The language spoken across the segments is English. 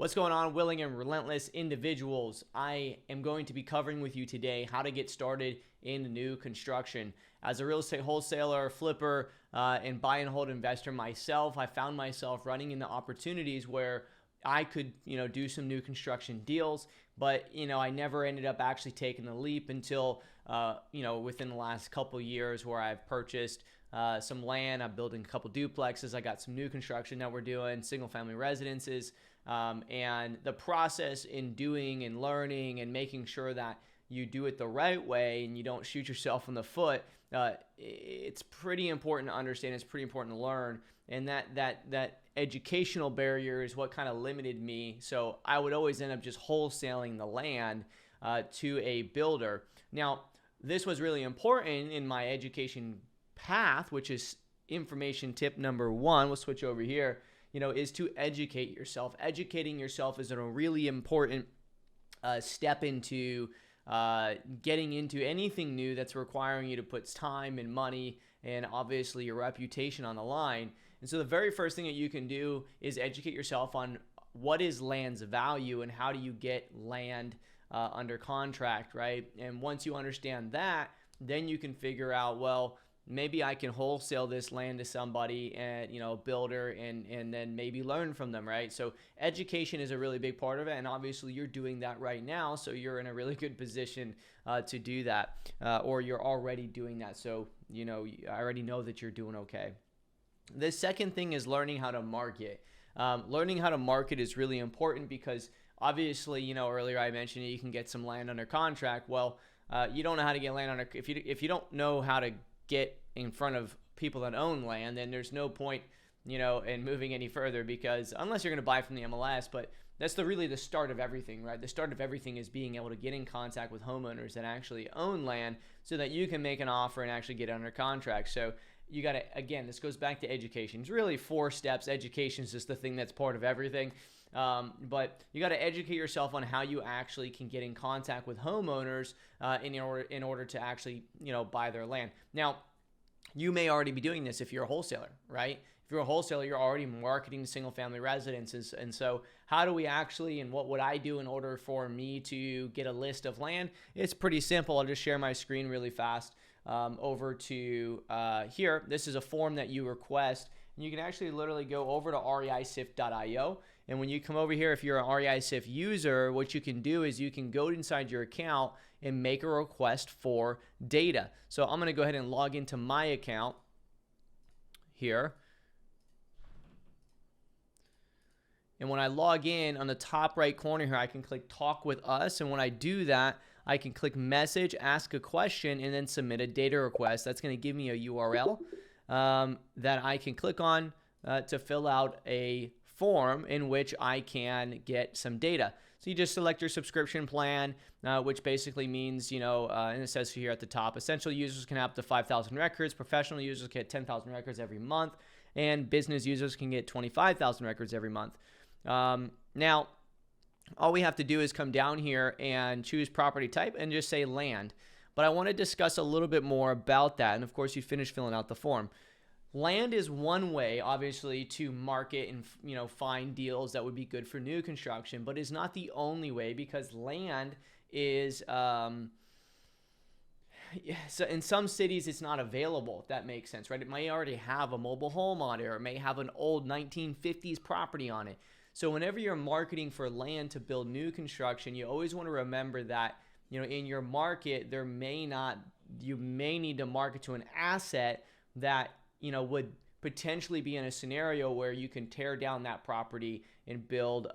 What's going on, willing and relentless individuals? I am going to be covering with you today how to get started in new construction. As a real estate wholesaler, flipper, and buy and hold investor myself, I found myself running into opportunities where I could, do some new construction deals, but, I never ended up actually taking the leap until, within the last couple years where I've purchased some land. I'm building a couple duplexes. I got some new construction that we're doing, single family residences. And the process in doing and learning and making sure that you do it the right way and you don't shoot yourself in the foot, it's pretty important to understand. It's pretty important to learn. And that educational barrier is what kind of limited me. So I would always end up just wholesaling the land to a builder. Now, this was really important in my education path, which is information tip number one. We'll switch over here. Is to educate yourself. Educating yourself is a really important step into getting into anything new that's requiring you to put time and money and obviously your reputation on the line. And so the very first thing that you can do is educate yourself on what is land's value and how do you get land under contract, right? And once you understand that, then you can figure out, well, maybe I can wholesale this land to somebody and, a builder and then maybe learn from them, right? So education is a really big part of it. And obviously you're doing that right now. So you're in a really good position to do that or you're already doing that. So, I already know that you're doing okay. The second thing is learning how to market. Learning how to market is really important because obviously, earlier I mentioned you can get some land under contract. Well, you don't know how to get land under, if you don't know how to get in front of people that own land, then there's no point, in moving any further because unless you're going to buy from the MLS, but that's really the start of everything, right? The start of everything is being able to get in contact with homeowners that actually own land so that you can make an offer and actually get under contract. So you got to, again, this goes back to education. It's really 4 steps. Education is just the thing that's part of everything. But you got to educate yourself on how you actually can get in contact with homeowners in order to actually, buy their land. Now, you may already be doing this if you're a wholesaler, right? If you're a wholesaler, you're already marketing single family residences. And so how do we actually, and what would I do in order for me to get a list of land? It's pretty simple. I'll just share my screen really fast over to here. This is a form that you request. And you can actually literally go over to reisif.io. And when you come over here, if you're an REISIF user, what you can do is you can go inside your account and make a request for data. So I'm going to go ahead and log into my account here. And when I log in, on the top right corner here, I can click Talk with Us. And when I do that, I can click Message, ask a question, and then submit a data request. That's going to give me a URL that I can click on to fill out a form in which I can get some data. So you just select your subscription plan, which basically means, and it says here at the top, essential users can have up to 5,000 records, professional users get 10,000 records every month, and business users can get 25,000 records every month. Now, all we have to do is come down here and choose property type and just say land. But I want to discuss a little bit more about that. And of course, you finish filling out the form. Land is one way, obviously, to market and, find deals that would be good for new construction, but is not the only way because land is, so in some cities, it's not available, if that makes sense, right? It may already have a mobile home on it or it may have an old 1950s property on it. So whenever you're marketing for land to build new construction, you always want to remember that, in your market, you may need to market to an asset that, would potentially be in a scenario where you can tear down that property and build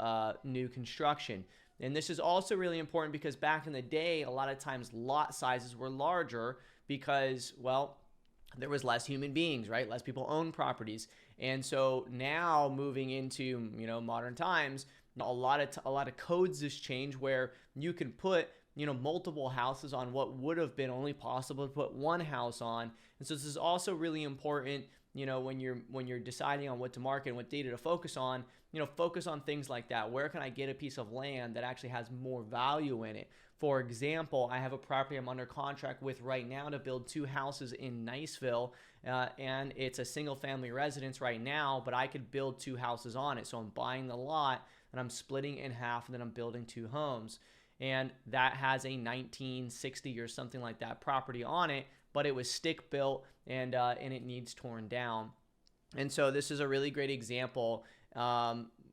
new construction. And this is also really important because back in the day, a lot of times lot sizes were larger because, well, there was less human beings, right? Less people own properties. And so now moving into, modern times, a lot of codes has changed where you can put, multiple houses on what would have been only possible to put one house on. And so this is also really important, when you're deciding on what to market and what data to focus on, focus on things like that. Where can I get a piece of land that actually has more value in it? For example, I have a property I'm under contract with right now to build 2 houses in Niceville, and it's a single family residence right now, but I could build 2 houses on it. So I'm buying the lot and I'm splitting in half, and then I'm building 2 homes. And that has a 1960 or something like that property on it, but it was stick built, and it needs torn down. And so this is a really great example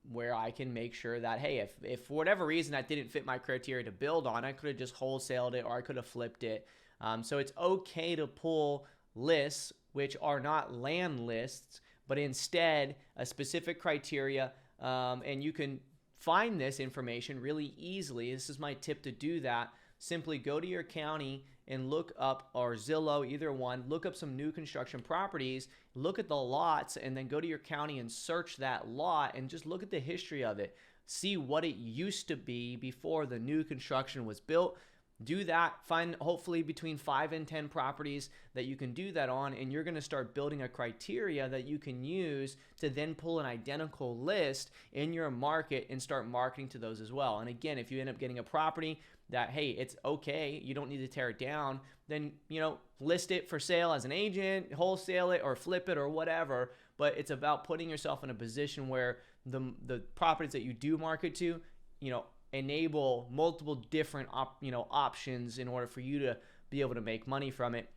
where I can make sure that, hey, if for whatever reason that didn't fit my criteria to build on, I could have just wholesaled it, or I could have flipped it. So it's okay to pull lists which are not land lists, but instead a specific criteria, and you can find this information really easily. This is my tip to do that. Simply go to your county and look up, or Zillow, either one, look up some new construction properties, look at the lots, and then go to your county and search that lot and just look at the history of it. See what it used to be before the new construction was built. Do that. Find hopefully between 5 and 10 properties that you can do that on, and you're going to start building a criteria that you can use to then pull an identical list in your market and start marketing to those as well. And again, if you end up getting a property that, hey, it's okay, you don't need to tear it down, then, list it for sale as an agent, wholesale it, or flip it, or whatever. But it's about putting yourself in a position where the properties that you do market to, enable multiple different options in order for you to be able to make money from it.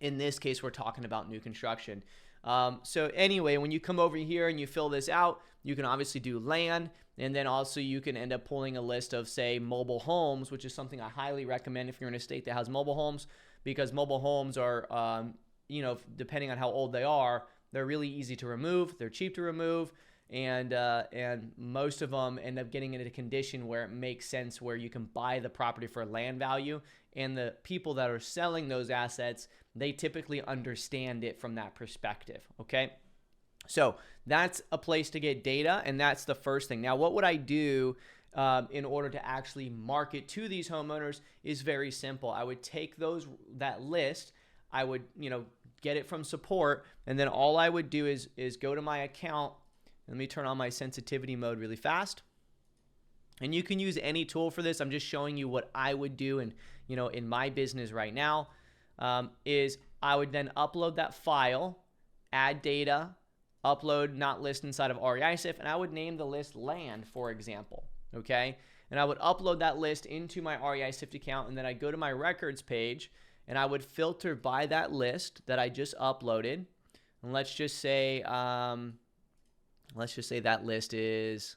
In this case, we're talking about new construction. So anyway, when you come over here and you fill this out, you can obviously do land, and then also you can end up pulling a list of, say, mobile homes, which is something I highly recommend if you're in a state that has mobile homes, because mobile homes are, depending on how old they are, they're really easy to remove, they're cheap to remove, and most of them end up getting into a condition where it makes sense, where you can buy the property for land value, and the people that are selling those assets, they typically understand it from that perspective, okay? So that's a place to get data, and that's the first thing. Now, what would I do in order to actually market to these homeowners is very simple. I would take that list, I would get it from support, and then all I would do is go to my account. Let me turn on my sensitivity mode really fast. And you can use any tool for this. I'm just showing you what I would do in my business right now. Is I would then upload that file, add data, upload not list inside of REISIF, and I would name the list land, for example, okay? And I would upload that list into my REISIF account, and then I'd go to my records page, and I would filter by that list that I just uploaded. And let's just say that list is,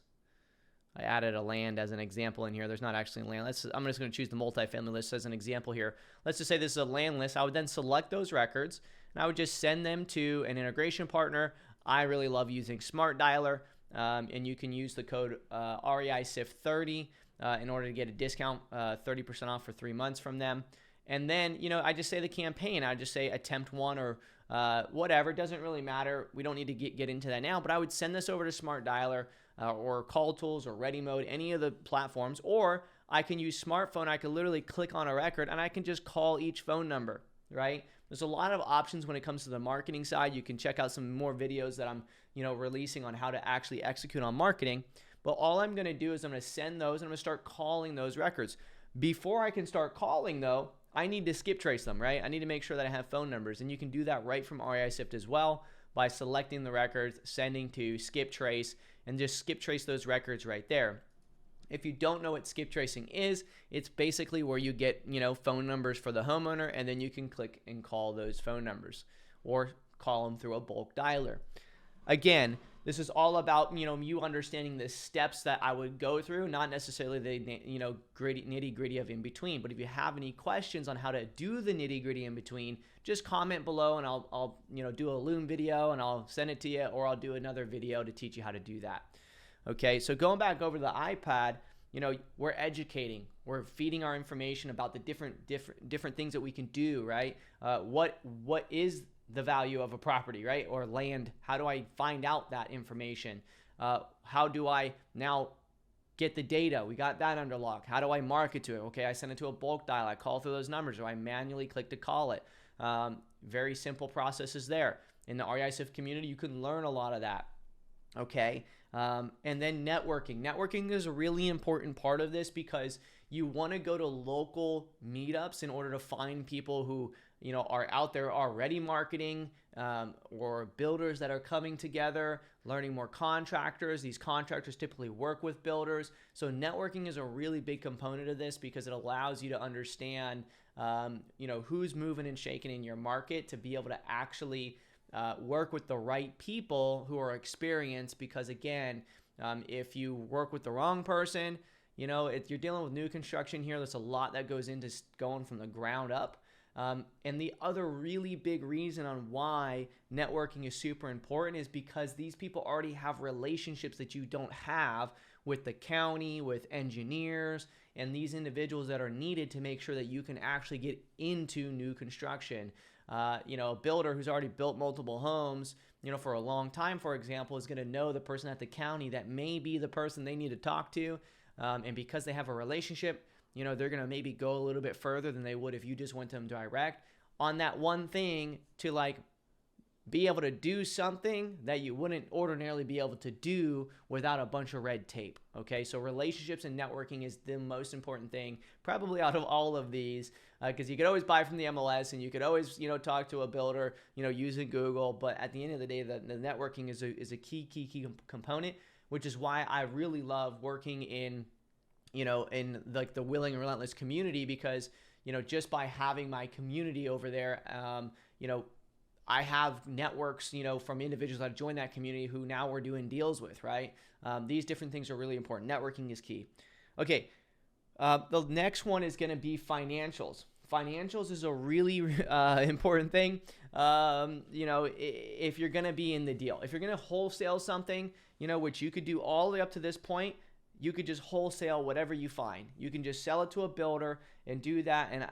I added a land as an example in here. There's not actually land. I'm just going to choose the multifamily list as an example here. Let's just say this is a land list. I would then select those records, and I would just send them to an integration partner. I really love using Smart Dialer, and you can use the code REISIF30 in order to get a discount, 30% off for 3 months from them. And then, I just say the campaign. I just say attempt 1 or whatever. It doesn't really matter. We don't need to get into that now, but I would send this over to Smart Dialer or Call Tools or Ready Mode, any of the platforms, or I can use smartphone. I can literally click on a record and I can just call each phone number, right? There's a lot of options when it comes to the marketing side. You can check out some more videos that I'm, releasing on how to actually execute on marketing. But all I'm going to do is I'm going to send those and I'm going to start calling those records. Before I can start calling, though, I need to skip trace them, right? I need to make sure that I have phone numbers, and you can do that right from REISIF as well by selecting the records, sending to skip trace, and just skip trace those records right there. If you don't know what skip tracing is, it's basically where you get, phone numbers for the homeowner, and then you can click and call those phone numbers or call them through a bulk dialer. Again, this is all about, you understanding the steps that I would go through, not necessarily the, nitty gritty of in between. But if you have any questions on how to do the nitty gritty in between, just comment below and I'll do a Loom video and I'll send it to you, or I'll do another video to teach you how to do that. Okay, so going back over to the iPad, we're educating, we're feeding our information about the different things that we can do, right? What is the value of a property, right? Or land? How do I find out that information? How do I now get the data? We got that under lock. How do I market to it? Okay, I send it to a bulk dial. I call through those numbers, or I manually click to call it. Very simple processes there. In the REISIF community, you can learn a lot of that. Okay, and then networking. Networking is a really important part of this because you want to go to local meetups in order to find people who are out there already marketing, or builders that are coming together, learning more contractors. These contractors typically work with builders. So networking is a really big component of this because it allows you to understand, who's moving and shaking in your market to be able to actually work with the right people who are experienced. Because again, if you work with the wrong person, if you're dealing with new construction here, there's a lot that goes into going from the ground up. And the other really big reason on why networking is super important is because these people already have relationships that you don't have with the county, with engineers, and these individuals that are needed to make sure that you can actually get into new construction. A builder who's already built multiple homes, for a long time, for example, is going to know the person at the county that may be the person they need to talk to. And because they have a relationship, they're going to maybe go a little bit further than they would if you just went to them direct on that one thing, to be able to do something that you wouldn't ordinarily be able to do without a bunch of red tape. Okay, so relationships and networking is the most important thing probably out of all of these, because you could always buy from the MLS and you could always talk to a builder using Google, but at the end of the day, the networking is a key component, which is why I really love working in the willing and relentless community, because just by having my community over there, I have networks from individuals that joined that community who now we're doing deals with, right? These different things are really important. Networking is key. Okay, the next one is going to be financials. Financials is a really important thing. If you're going to be in the deal, if you're going to wholesale something, which you could do all the way up to this point, you could just wholesale whatever you find. You can just sell it to a builder and do that. And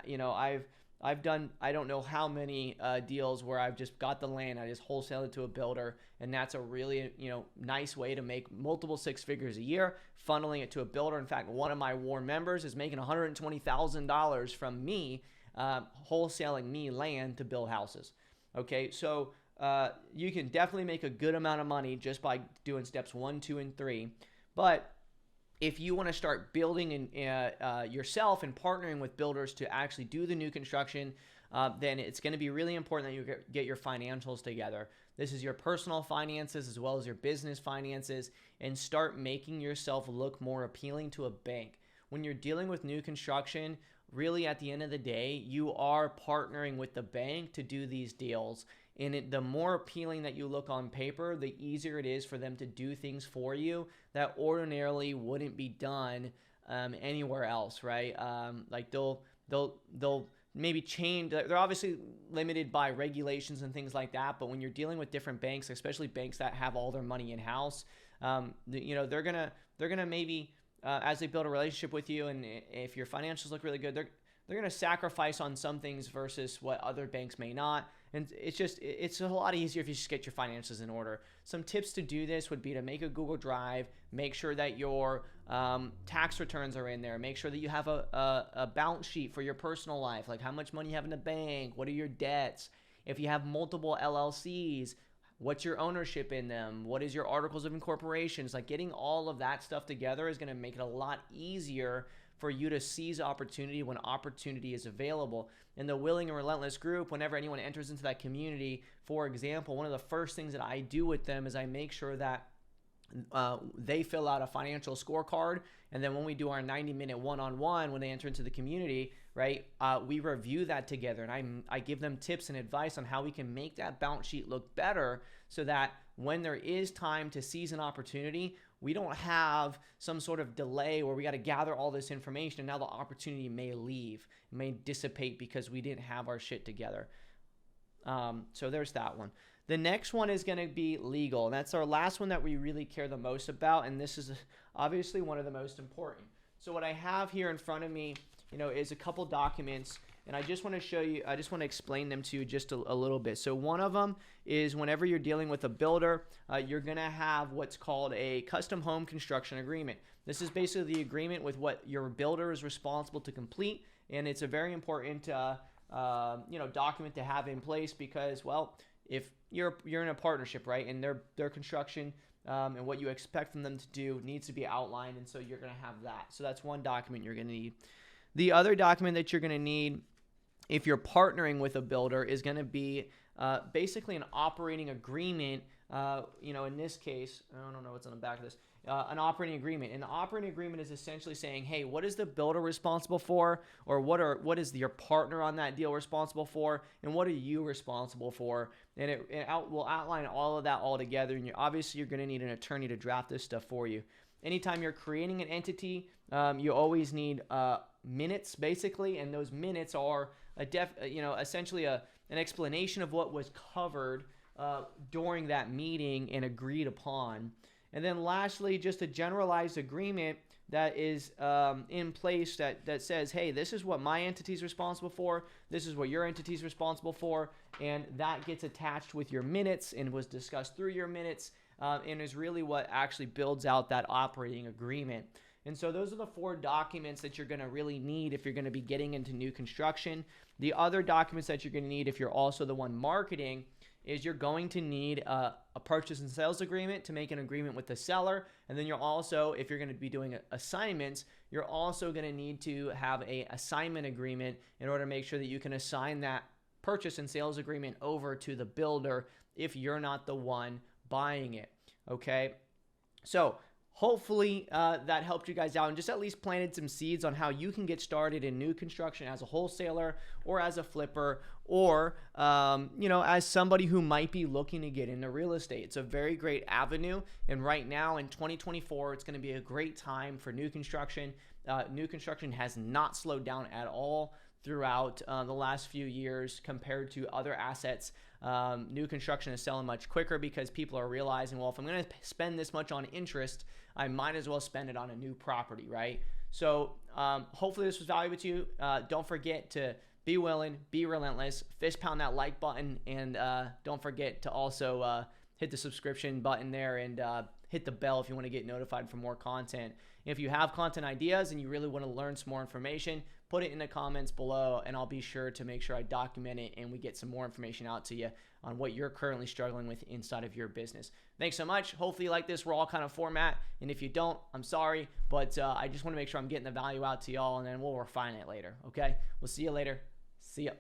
I've done, I don't know how many deals where I've just got the land, I just wholesale it to a builder, and that's a really nice way to make multiple six figures a year, funneling it to a builder. In fact, one of my warm members is making $120,000 from me wholesaling me land to build houses. Okay, so you can definitely make a good amount of money just by doing steps 1, 2, and 3. But if you want to start building yourself and partnering with builders to actually do the new construction, then it's going to be really important that you get your financials together. This is your personal finances as well as your business finances, and start making yourself look more appealing to a bank. When you're dealing with new construction, really at the end of the day, you are partnering with the bank to do these deals. And the more appealing that you look on paper, the easier it is for them to do things for you that ordinarily wouldn't be done anywhere else, right? They'll maybe change. They're obviously limited by regulations and things like that. But when you're dealing with different banks, especially banks that have all their money in house, they're gonna maybe as they build a relationship with you, and if your financials look really good, they're gonna sacrifice on some things versus what other banks may not. And it's a lot easier if you just get your finances in order. Some tips to do this would be to make a Google Drive, make sure that your tax returns are in there, make sure that you have a balance sheet for your personal life, like how much money you have in the bank, what are your debts, if you have multiple LLCs, what's your ownership in them, what is your articles of incorporation. Like getting all of that stuff together is going to make it a lot easier for you to seize opportunity when opportunity is available. In the Willing and Relentless group, whenever anyone enters into that community, for example, one of the first things that I do with them is I make sure that they fill out a financial scorecard, and then when we do our 90-minute one-on-one, when they enter into the community, right, we review that together, and I give them tips and advice on how we can make that balance sheet look better, so that when there is time to seize an opportunity, we don't have some sort of delay where we got to gather all this information and now the opportunity may leave, may dissipate because we didn't have our shit together. So there's that one. The next one is going to be legal. And that's our last one that we really care the most about. And this is obviously one of the most important. So what I have here in front of me, is a couple documents. And I just want to show you, I just want to explain them to you just a little bit. So one of them is whenever you're dealing with a builder, you're going to have what's called a custom home construction agreement. This is basically the agreement with what your builder is responsible to complete. And it's a very important document to have in place because, well, if you're in a partnership, right, and their construction and what you expect from them to do needs to be outlined, and so you're going to have that. So that's one document you're going to need. The other document that you're going to need if you're partnering with a builder, is going to be basically an operating agreement. In this case, I don't know what's on the back of this. An operating agreement. And the operating agreement is essentially saying, hey, what is the builder responsible for, or what is your partner on that deal responsible for, and what are you responsible for? And it will outline all of that all together. And obviously you're going to need an attorney to draft this stuff for you. Anytime you're creating an entity, you always need minutes, basically, and those minutes are essentially an explanation of what was covered during that meeting and agreed upon. And then lastly, just a generalized agreement that is in place that says, hey, this is what my entity is responsible for, this is what your entity is responsible for, and that gets attached with your minutes and was discussed through your minutes, and is really what actually builds out that operating agreement. And so those are the 4 documents that you're going to really need if you're going to be getting into new construction. The other documents that you're going to need if you're also the one marketing is you're going to need a purchase and sales agreement to make an agreement with the seller. And then you're also, if you're going to be doing assignments, you're also going to need to have a assignment agreement in order to make sure that you can assign that purchase and sales agreement over to the builder if you're not the one buying it. Okay, so hopefully that helped you guys out and just at least planted some seeds on how you can get started in new construction as a wholesaler or as a flipper, or as somebody who might be looking to get into real estate. It's a very great avenue, and right now in 2024 it's going to be a great time for new construction. New construction has not slowed down at all throughout the last few years compared to other assets. New construction is selling much quicker because people are realizing, well, if I'm going to spend this much on interest, I might as well spend it on a new property, right? So hopefully this was valuable to you. Don't forget to be willing, be relentless, fist pound that like button, and don't forget to also hit the subscription button there and hit the bell if you want to get notified for more content. If you have content ideas and you really want to learn some more information, put it in the comments below, and I'll be sure to make sure I document it and we get some more information out to you on what you're currently struggling with inside of your business. Thanks so much. Hopefully you like this raw kind of format, and if you don't, I'm sorry, but I just want to make sure I'm getting the value out to y'all, and then we'll refine it later, okay? We'll see you later. See ya.